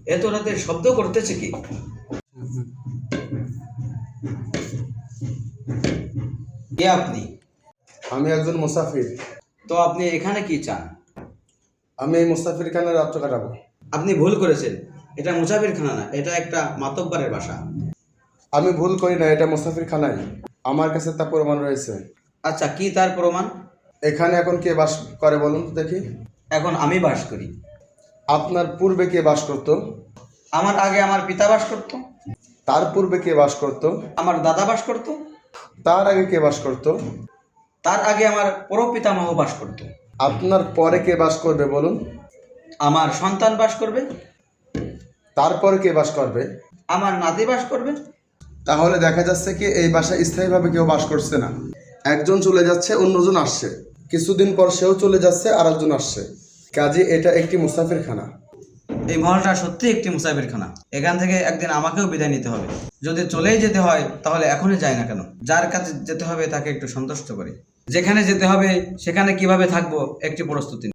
এত রাতে শব্দ করতেছে কি? কে আপনি? আমি একজন মুসাফির। তো আপনি এখানে কি চান? আমি এই মুসাফিরখানায় রাত্র কাটাবো। আপনি ভুল করেছেন, এটা মুসাফিরখানা না, এটা একটা মাতব্বরের বাসা। আমি ভুল করি না, এটা মুসাফিরখানাই। আমার কাছে তা প্রমাণ রয়েছে। আচ্ছা, কি তার প্রমাণ? এখানে এখন কে বাস করে বলুন তো দেখি। এখন আমি বাস করি। আপনার পূর্বে কে বাস করত? আমার আগে আমার পিতা বাস করত। তার পূর্বে কে বাস করত? আমার দাদা বাস করত। তার আগে কে বাস করত? তার আগে আমার পরপিতামহ বাস করত। আপনার পরে কে বাস করবে বলুন? আমার সন্তান বাস করবে। তারপরে কে বাস করবে? আমার নাতি বাস করবে। তাহলে দেখা যাচ্ছে কি এই বাসায় স্থায়ীভাবে কেউ বাস করছে না। একজন চলে যাচ্ছে, অন্যজন আসছে, কিছুদিন পর সেও চলে যাচ্ছে, আর একজন আসছে। কাজে এটা একটি মুসাফিরখানা। এই মহলটা সত্যি একটি মুসাফিরখানা। এখান থেকে একদিন আমাকেও বিদায় নিতে হবে। যদি চলেই যেতে হয় তাহলে এখনই যাই না কেন? যার কাছে যেতে হবে তাকে একটু সন্তুষ্ট করি। যেখানে যেতে হবে সেখানে কিভাবে থাকবো একটি প্রস্তুতি।